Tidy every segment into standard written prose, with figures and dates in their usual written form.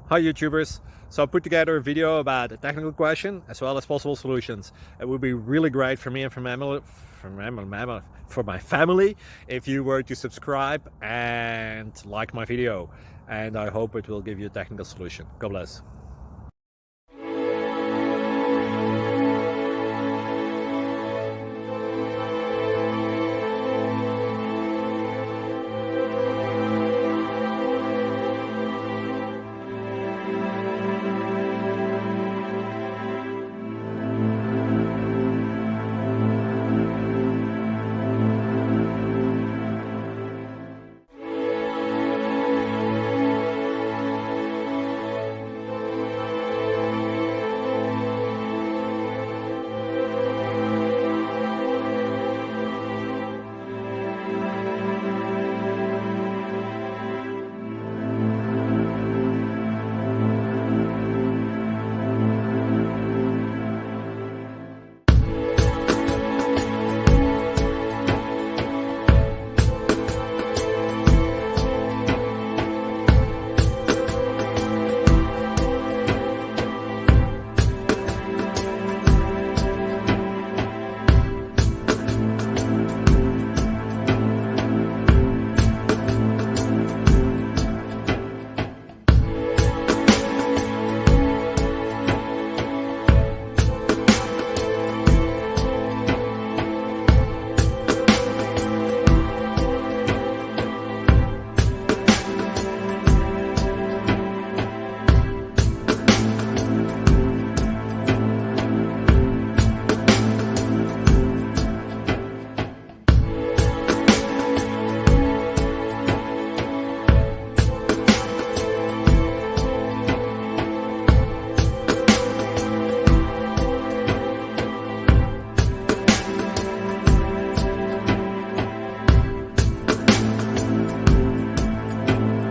Hi YouTubers! So I put together a video about a technical question as well as possible solutions. It would be really great for me and for my family if you were to subscribe and like my video, and I hope it will give you a technical solution. God bless.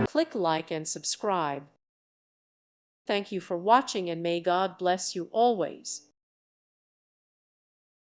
Click like and subscribe. Thank you for watching, and may God bless you always.